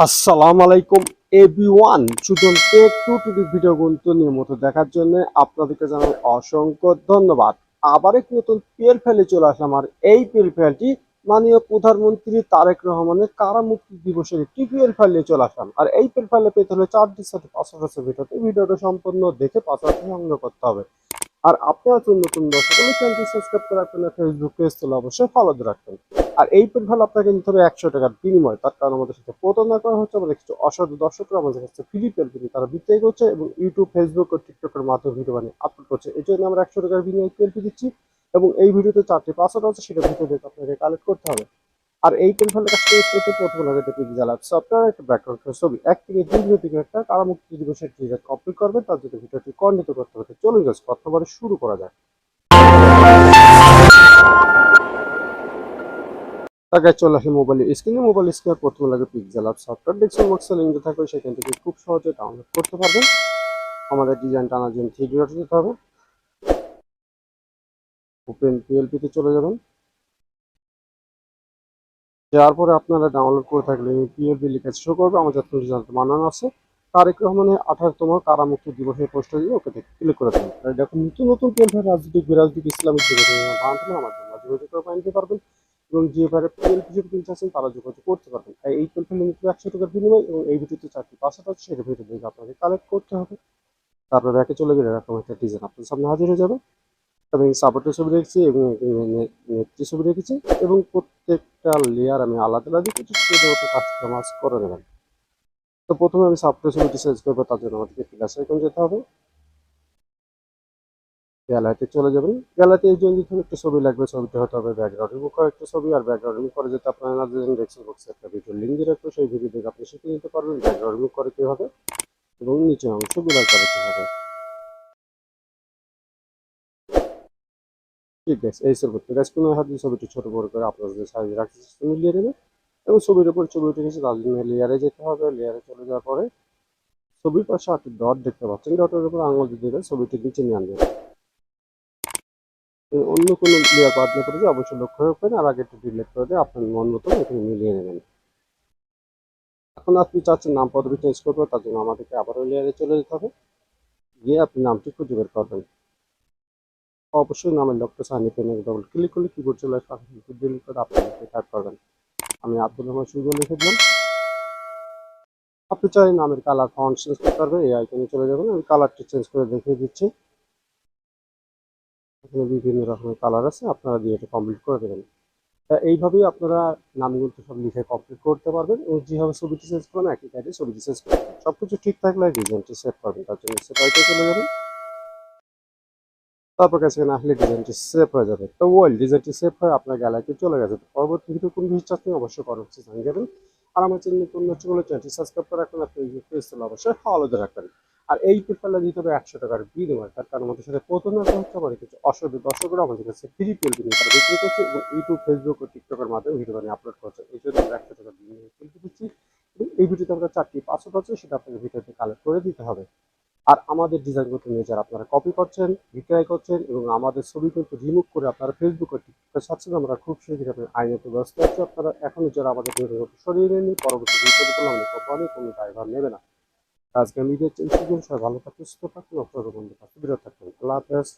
আসসালামু আলাইকুম everyone. চুটন take টুটুরি video গুলো নিয়মিত দেখার জন্য আপনাদেরকে জানাই অসংখ্য ধন্যবাদ। আবার এক নতুন পিএল ফাইলে চলে আসলাম। আর এই পিএল ফাইলটি মাননীয় প্রধানমন্ত্রী তারেক রহমানের কারামুক্তি দিবসের একটি পিএল ফাইলে চলে আসলাম। আর এই পিএল ফাইলে পেতে হলে 4টির সাথে পাসওয়ার্ড ভিডিওটা সম্পূর্ণ দেখে পাসওয়ার্ডটি সংগ্রহ করতে হবে। আর আপনারা তো নতুন দর্শক হলে চ্যানেলটি সাবস্ক্রাইব করে রাখবেন, ফেসবুক পেজ তো অবশ্যই ফলো দিয়ে রাখবেন। আর এই পেনফল আপনাকে নিতে হবে 100 টাকার বিনিময়। তার কারণ আমাদের সাথে প্রতারণা করা হচ্ছে। আমাদের কিছু অসাধু দর্শকরা আমাদের কাছে ফ্রি পেন তারা বিক্রি করছে এবং ইউটিউব, ফেসবুক ও টিকটকের মাধ্যমে ভিডিও বানিয়ে আপলোড করছে। এই জন্য আমরা 100 টাকার বিনিময় পেন দিচ্ছি এবং এই ভিডিওতে 4টি পাসওয়ার্ড আছে, সেটা ভিতরে আপনাকে কালেক্ট করতে হবে। আর এই পেনফলের কাজটা ইউজ করতে প্রথমে লাগে একটা পিক্সেল অ্যাপ সফটওয়্যার, একটা ব্যাকগ্রাউন্ড ছবি 1 থেকে 2 মিনিট থেকে একটা কারামুক্তি দিবসের ট্রিগার কমপ্লিট করবেন। তার জন্য ভিডিওটি কন্টিনিউ করতে হবে। চলুন গাইস, প্রথমবারে শুরু করা যাক। টাকায় চলে আসে মোবাইল স্ক্রিনে প্রথমে লাগে পিক্সেল অ্যাপ সফটওয়্যার। ডেস্কটপ বক্সে লিঙ্ক থাকবে, সেখান থেকে খুব সহজে ডাউনলোড করতে পারবেন। আমাদের ডিজাইন টানার জন্য 3D ডট যেতে হবে। ওপেন পিএলপি তে চলে যাবেন। যাওয়ার পরে আপনারা ডাউনলোড করে থাকলে পিএলপি লিখে শো করবে। আমাদের রেজাল্ট বানানো আছে তারেক রহমানের 18তম কারামুক্তি দিবসের পোস্টার দিয়ে ওকে ক্লিক করে দেবেন। দেখুন নতুন নতুন পিএলপি রাজনৈতিক ইসলামিক বানাতে আমার জন্য যোগাযোগ করে বানাতে পারবেন এবং যে এবারে পিএলপি যে কিনতে আছেন তারা যোগাযোগ করতে পারবেন। এই পিএলপি লিমিট 100 টাকার বিনিময় এবং এই ভিডিওতে 4টি পাসওয়ার্ড আছে, সেটা ভিডিও দেখে আপনাকে কালেক্ট করতে হবে। তারপরে ব্যাকে চলে গেলে এরকম একটা ডিজাইন আপনার সামনে হাজির হয়ে যাবে। আমি সাপোর্টের ছবি রেখেছি এবং নেত্রী ছবি রেখেছি এবং প্রত্যেকটা লেয়ার আমি আলাদা আলাদা কিছু ছোটো কাস্টমাইজ করে নেবেন। তো প্রথমে আমি সাপোর্টের ছবিটি চেঞ্জ করবো, তার জন্য আমাদেরকে প্লাস আইকন যেতে হবে। গ্যালারিতে চলে যাবেন। গ্যালারিতে এই জন্য একটা ছবি লাগবে, ছবিটা হতে হবে ব্যাকগ্রাউন্ড রিমুভ করা একটা ছবি। আর ব্যাকগ্রাউন্ড রিমুভ করে যেতে আপনারা ডেস্কটপ বক্সে একটা ভিডিও লিঙ্ক দিয়ে রাখবো, সেই ভিডিও দেখে আপনি শিখে নিতে পারবেন ব্যাকগ্রাউন্ড রিমুভ করে কীভাবে এবং নিচের অংশ ব্লার করে কীভাবে। ঠিক আছে, এই ছবিটি কোনো হাতে ছবিটি ছোট বড় করে আপনাদের সাইজ রাখতে মিলিয়ে নেবেন এবং ছবির উপর ছবি উঠে গেছে, তার জন্য লেয়ারে যেতে হবে। লেয়ারে চলে যাওয়ার পরে ছবির পাশে আপনি ডট দেখতে পাচ্ছেন, ডটের উপর আঙুল দিয়ে দেবেন, ছবিটি নিচে নিয়ে আনবেন। অন্য কোনো লেয়ার বাদ না করে অবশ্যই লক্ষ্য রাখবেন আর আগে একটু ডিলিট করে দিয়ে আপনার মন মতো এখানে মিলিয়ে নেবেন। এখন আপনি চাচ্ছেন নাম পদবি চেঞ্জ করবো, তার জন্য আমাদেরকে আবারও লেয়ারে চলে যেতে হবে। গিয়ে আপনি নামটি খুঁজে বের করবেন। অবশ্যই নামের লক্ষ্য সাইন পেনে ডবল ক্লিক করলে কিবোর্ড চলে আসবে, ডিলিট করে আপনি টাইপ করবেন। আমি আব্দুল রহমান শুভ লিখে দিলাম। আপনি চাই নামের কালার ফন্ট চেঞ্জ করতে পারবেন, এই আইকনে চলে যাবেন। আমি কালারটি চেঞ্জ করে দেখিয়ে দিচ্ছি। এখানে বিভিন্ন রকমের কালার আছে, আপনারা দিয়ে এটা কমপ্লিট করে দেবেন। এইভাবেই আপনারা নামগুলো সব লিখে কমপ্লিট করতে পারবেন এবং যেভাবে ছবিটি চেঞ্জ করবেন একই কাজে ছবিটি চেঞ্জ করবেন। সব কিছু ঠিক থাকলে ডিজাইনটি সেভ করবেন, তার জন্য সেটাইতে চলে যাবেন। তারপর কাছে আসলে ডিজাইনটি সেভ হয়ে যাবে। তো ডিজাইনটি সেভ হয়ে আপনার গ্যালারিতে চলে গেছে। পরবর্তী ভিডিও কোন কিছু চাচ্ছেন অবশ্যই কমেন্টে জানিয়ে দেবেন। আর আমার চ্যানেল নতুন হলে চ্যানেলটি সাবস্ক্রাইব করে রাখবেন, আপনি পেজ অবশ্যই ফলো দিয়ে রাখবেন। আর এই পেপারটা দিতে হবে 100 টাকার বিনিময়। তার কারণ আমাদের সাথে প্রতারণা হচ্ছে, আমাদের কিছু অসাধু দর্শকরা আমাদের কাছে ফ্রি পেল নিয়ে তারা বিক্রি করছে এবং ইউটিউব, ফেসবুক ও টিকটকের মাধ্যমে ভিডিও বানিয়ে আপলোড করছে। এই জন্য আমরা 100 টাকার বিনিময় পেল দিচ্ছি এবং এই ভিডিওতে আমরা 4টি পাসওয়ার্ড আছে, সেটা আপনাকে ভিডিওতে কালেক্ট করে দিতে হবে। আর আমাদের ডিজাইনগুলো নিয়ে যারা আপনারা কপি করছেন, বিক্রয় করছেন এবং আমাদের ছবি কিন্তু রিমুভ করে আপনারা ফেসবুক ও টিকটকে ছাড়ছেন, আমরা খুব শীঘ্রই আপনার আইনত ব্যবস্থা আছে। আপনারা এখনই যারা আমাদের ভিডিওটি সরিয়ে নেননি, পরবর্তী ভিডিও করলে আমাদের কোম্পানি কোনো ড্রাইভার নেবে না। আজকে আমি সবাই ভালো থাকুন, সুস্থ থাকুন, অপরাধ বন্ধু থাকুন, বিরত থাকুন। আল্লাহ হাফেজ।